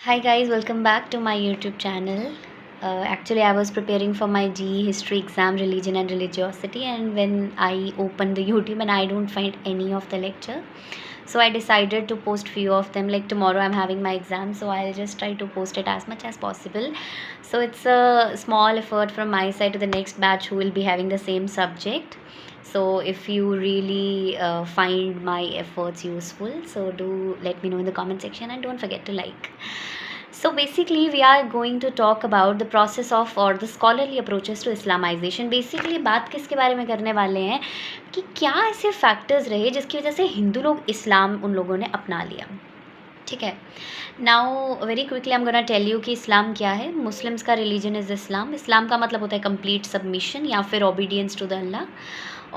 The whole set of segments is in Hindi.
Hi guys, welcome back to my YouTube channel. Actually, I was preparing for my GE history exam, religion and religiosity, and when I opened the YouTube and I don't find any of the lecture, so I decided to post few of them. Like tomorrow, I'm having my exam, so I'll just try to post it as much as possible. So it's a small effort from my side to the next batch who will be having the same subject. So if you really find my efforts useful, so do let me know in the comment section and don't forget to like. So basically, we are going to talk about the process of or the scholarly approaches to Islamization. Basically, बात किसके बारे में करने वाले हैं कि क्या ऐसे फैक्टर्स रहे जिसकी वजह से हिंदू लोग इस्लाम उन लोगों ने अपना लिया. ठीक है. Now very quickly I am gonna tell you कि इस्लाम क्या है. मुस्लिम्स का रिलीजन इज़ इस्लाम. इस्लाम का मतलब होता है कंप्लीट सबमिशन या फिर ओबीडियंस टू द अल्लाह.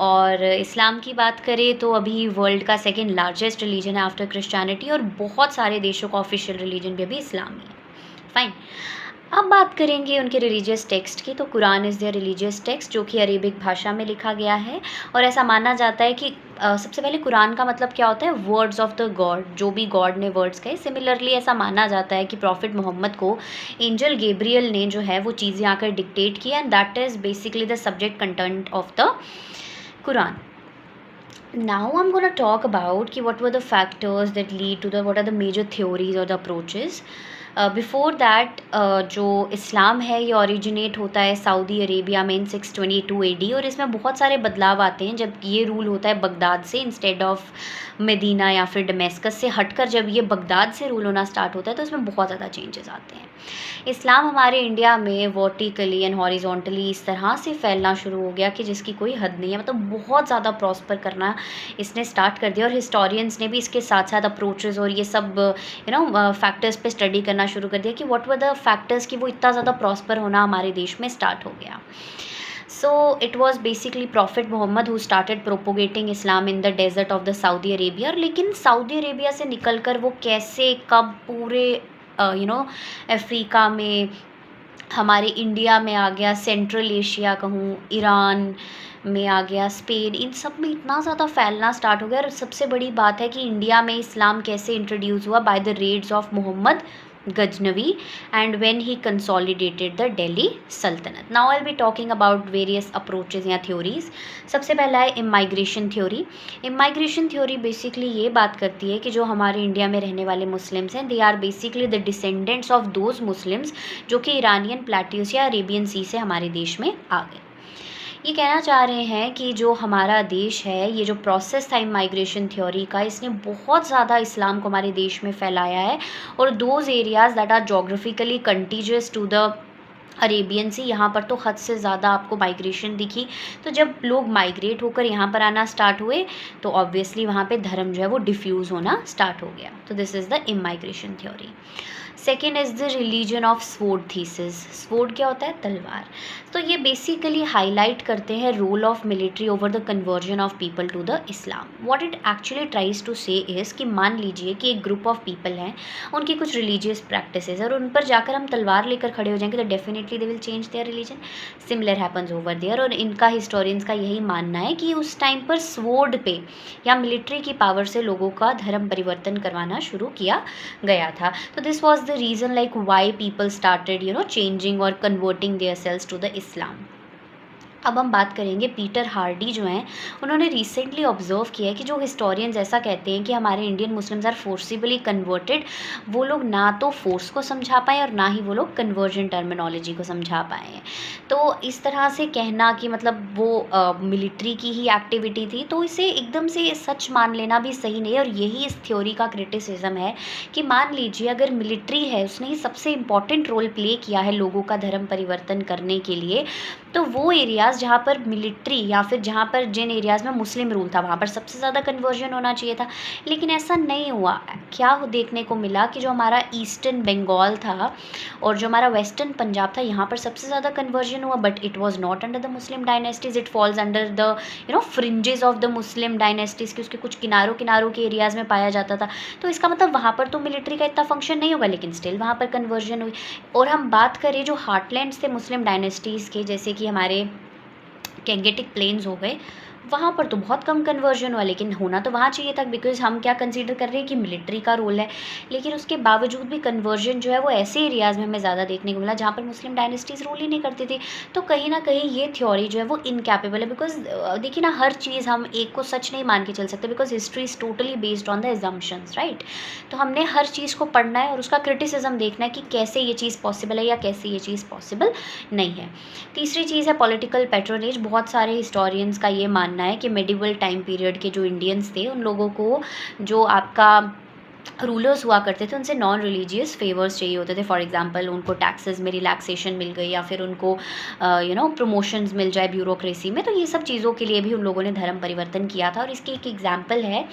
और इस्लाम की बात करें तो अभी वर्ल्ड का सेकेंड लार्जेस्ट रिलीजन है आफ्टर क्रिश्चियनिटी, और बहुत सारे देशों का ऑफिशियल रिलीजन भी अभी इस्लाम ही है. फाइन. अब बात करेंगे उनके रिलीजियस टेक्स्ट की. तो Quran is there religious text जो कि अरेबिक भाषा में लिखा गया है, और ऐसा माना जाता है कि सबसे पहले कुरान का मतलब क्या होता है, वर्ड्स ऑफ द गॉड, जो भी गॉड ने वर्ड्स कहे. सिमिलरली ऐसा माना जाता है कि प्रॉफिट मोहम्मद को एंजल गेब्रियल ने जो है वो चीज़ें आकर डिक्टेट किया, and that is basically the subject content of the Quran. Now I'm going to talk about कि what were the factors that lead to what are the major theories or the approaches. Before that जो इस्लाम है ये ओरिजिनेट होता है सऊदी अरेबिया में इन 622 AD, और इसमें बहुत सारे बदलाव आते हैं जब ये रूल होता है बगदाद से इंस्टेड ऑफ मदीना या फिर डमेस्कस से हटकर. जब ये बगदाद से रूल होना स्टार्ट होता है तो इसमें बहुत ज़्यादा चेंजेस आते हैं. इस्लाम हमारे इंडिया में वर्टिकली एंड हॉरिजॉन्टली इस तरह से फैलना शुरू हो गया कि जिसकी कोई हद नहीं है. मतलब बहुत ज़्यादा प्रॉस्पर करना इसने स्टार्ट कर दिया, और हिस्टोरियंस ने भी इसके साथ साथ अप्रोचेस और ये सब फैक्टर्स पे स्टडी करना शुरू कर दिया कि व्हाट वर द फैक्टर्स कि वो इतना ज़्यादा प्रॉस्पर होना हमारे देश में स्टार्ट हो गया. So it was basically Prophet Muhammad who started propagating Islam in the desert of the Saudi Arabia. लेकिन सऊदी अरेबिया से निकलकर वो कैसे कब पूरे अफ्रीका में, हमारे इंडिया में आ गया, सेंट्रल एशिया कहूँ, ईरान में आ गया, स्पेन, इन सब में इतना ज़्यादा फैलना स्टार्ट हो गया. और सबसे बड़ी बात है कि इंडिया में इस्लाम कैसे इंट्रोड्यूस हुआ, by the raids of Mohammad Ghaznavi and when he consolidated the Delhi Sultanate. Now I'll be talking about various approaches या theories. सबसे पहला है immigration theory. Immigration theory basically ये बात करती है कि जो हमारे इंडिया में रहने वाले मुस्लिम्स हैं, they are basically the descendants of those Muslims जो कि ईरानियन प्लेट्यूस या अरेबियन सी से हमारे देश में आ गए. ये कहना चाह रहे हैं कि जो हमारा देश है, ये जो प्रोसेस था माइग्रेशन थ्योरी का, इसने बहुत ज़्यादा इस्लाम को हमारे देश में फैलाया है. और those areas that are geographically contiguous to the Arabian sea, यहाँ पर तो हद से ज़्यादा आपको माइग्रेशन दिखी. तो जब लोग माइग्रेट होकर यहाँ पर आना स्टार्ट हुए तो ऑब्वियसली वहाँ पे धर्म जो है वो डिफ्यूज़ होना स्टार्ट हो गया. तो this is the immigration theory. Second is the religion of sword thesis. Sword क्या होता है, तलवार. तो ये बेसिकली हाईलाइट करते हैं role of military over the conversion of people to the Islam. What it actually tries to say is कि मान लीजिए कि एक ग्रुप ऑफ पीपल हैं, उनकी कुछ रिलीजियस प्रैक्टिसेस, और उन पर जाकर हम तलवार लेकर खड़े हो जाएंगे तो definitely they will change their religion. Similar happens over there. और इनका हिस्टोरियंस का यही मानना है कि उस टाइम पर स्वॉर्ड पे या मिलिट्री की पावर से लोगों का धर्म परिवर्तन करवाना शुरू किया गया था. तो this was the reason like why people started changing or converting themselves to the Islam. अब हम बात करेंगे पीटर हार्डी जो हैं, उन्होंने रिसेंटली ऑब्जर्व किया है कि जो हिस्टोरियंस ऐसा कहते हैं कि हमारे Indian Muslims are forcibly converted, वो लोग ना तो फोर्स को समझा पाए और ना ही वो लोग कन्वर्जन टर्मिनोलॉजी को समझा पाए हैं. तो इस तरह से कहना कि मतलब वो मिलिट्री की ही एक्टिविटी थी, तो इसे एकदम से सच मान लेना भी सही नहीं है. और यही इस थ्योरी का क्रिटिसिज्म है कि मान लीजिए अगर मिलिट्री है, उसने ही सबसे इम्पॉर्टेंट रोल प्ले किया है लोगों का धर्म परिवर्तन करने के लिए, तो वो एरियाज़ जहाँ पर मिलिट्री या फिर जहाँ पर जिन एरियाज़ में मुस्लिम रूल था वहाँ पर सबसे ज़्यादा कन्वर्जन होना चाहिए था. लेकिन ऐसा नहीं हुआ. क्या देखने को मिला कि जो हमारा ईस्टर्न बंगाल था और जो हमारा वेस्टर्न पंजाब था, यहाँ पर सबसे ज़्यादा कन्वर्जन हुआ, but it was not under the Muslim dynasties. It falls under the fringes of the Muslim dynasties, कि उसके कुछ किनारों किनारों के एरियाज़ में पाया जाता था. तो इसका मतलब वहाँ पर तो मिलिट्री का इतना फंक्शन नहीं होगा, लेकिन स्टिल वहाँ पर कन्वर्जन हुई. और हम बात करें जो हार्टलैंड्स थे मुस्लिम डायनेस्टीज़ के, जैसे कि हमारे गैंगेटिक प्लेन्स हो गए, वहाँ पर तो बहुत कम कन्वर्जन हुआ, लेकिन होना तो वहाँ चाहिए था, बिकॉज़ हम क्या कंसीडर कर रहे हैं कि मिलिट्री का रोल है। लेकिन उसके बावजूद भी कन्वर्जन जो है वो ऐसे एरियाज़ में हमें ज़्यादा देखने को मिला जहाँ पर मुस्लिम डायनेस्टीज़ रूल ही नहीं करती थी। तो कहीं न कहीं ये थ्योरी जो है वो इनकैपेबल है, बिकॉज़ देखिए ना, हर चीज़ हम एक को सच नहीं मान के चल सकते, because history is totally based on the assumptions, right? तो हमने हर चीज़ को पढ़ना है और उसका क्रिटिसिज़्म देखना है कि कैसे ये चीज़ पॉसिबल है या कैसे ये चीज़ पॉसिबल नहीं है। तीसरी चीज़ है पॉलिटिकल पैट्रोनेज। बहुत सारे हिस्टोरियंस का ये मानना है कि मेडिवल टाइम पीरियड के जो इंडियंस थे, उन लोगों को जो आपका रूलर्स हुआ करते थे, उनसे नॉन रिलीजियस फेवर्स चाहिए होते थे। फॉर एग्जांपल उनको टैक्सेस में रिलैक्सेशन मिल गई, या फिर उनको प्रमोशंस मिल जाए ब्यूरोक्रेसी में। तो ये सब चीज़ों के लिए भी उन लोगों ने धर्म परिवर्तन किया था। और इसकी एक एग्जांपल है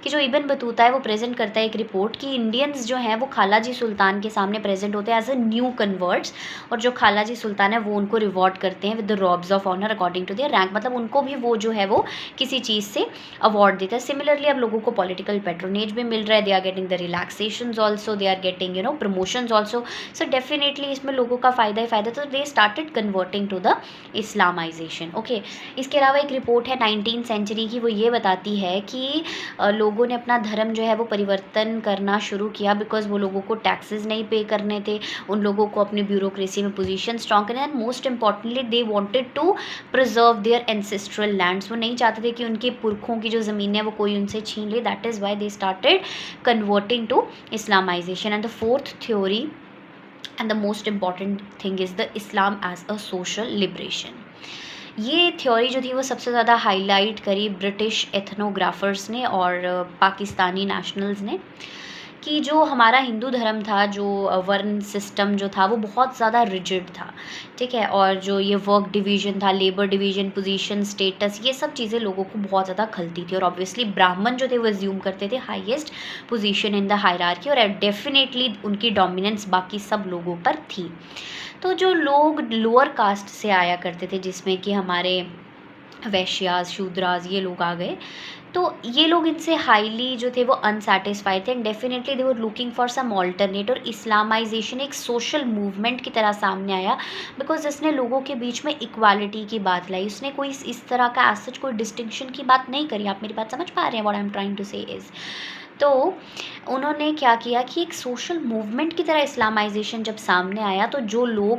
कि जो इब्न बतूता है वो प्रेजेंट करता है एक रिपोर्ट कि इंडियंस जो हैं वो खालाजी सुल्तान के सामने प्रेजेंट होते हैं एज अ न्यू कन्वर्ट्स, और जो खालाजी सुल्तान है वो उनको रिवॉर्ड करते हैं with the robes of honour according to their rank. मतलब उनको भी वो जो है वो किसी चीज़ से अवार्ड देता है। सिमिलरली अब लोगों को पॉलिटिकल पैट्रोनेज भी मिल रहा है, they are getting the relaxations also, they are getting promotions also. So definitely इसमें लोगों का फ़ायदा ही फ़ायदा। तो they started converting to the Islamisation. Okay, इसके अलावा एक रिपोर्ट है 19th सेंचुरी की, वो ये बताती है कि लोगों ने अपना धर्म जो है वो परिवर्तन करना शुरू किया, बिकॉज वो लोगों को टैक्सेस नहीं पे करने थे, उन लोगों को अपनी ब्यूरोक्रेसी में पोजीशन स्ट्रॉन्ग करना, and most importantly they wanted to preserve their ancestral lands. वो नहीं चाहते थे कि उनके पुरखों की जो ज़मीन है वो कोई उनसे छीन ले। That is why they started converting to Islamization. And the fourth theory and the most important thing is the Islam as a social liberation. ये थ्योरी जो थी वो सबसे ज़्यादा हाईलाइट करी ब्रिटिश एथनोग्राफर्स ने और पाकिस्तानी नेशनल्स ने, कि जो हमारा हिंदू धर्म था, जो वर्ण सिस्टम जो था वो बहुत ज़्यादा रिजिड था, ठीक है। और जो ये वर्क डिवीज़न था, लेबर डिवीज़न, पोजीशन, स्टेटस, ये सब चीज़ें लोगों को बहुत ज़्यादा खलती थी। और ऑब्वियसली ब्राह्मण जो थे वो एज्यूम करते थे highest position in the hierarchy, और डेफिनेटली उनकी डोमिनेंस बाकी सब लोगों पर थी। तो जो लोग लोअर कास्ट से आया करते थे, जिसमें कि हमारे वैश्यास, शूद्रास, ये लोग आ गए, तो ये लोग इनसे हाईली जो थे वो अनसेटिस्फाइड थे, and definitely they were looking for some alternate. और इस्लामाइजेशन एक सोशल मूवमेंट की तरह सामने आया, बिकॉज इसने लोगों के बीच में इक्वालिटी की बात लाई। उसने कोई इस तरह का एज सच कोई डिस्टिंक्शन की बात नहीं करी। आप मेरी बात समझ पा रहे हैं? What I am trying to say is, तो उन्होंने क्या किया कि एक सोशल मूवमेंट की तरह इस्लामाइजेशन जब सामने आया, तो जो लोग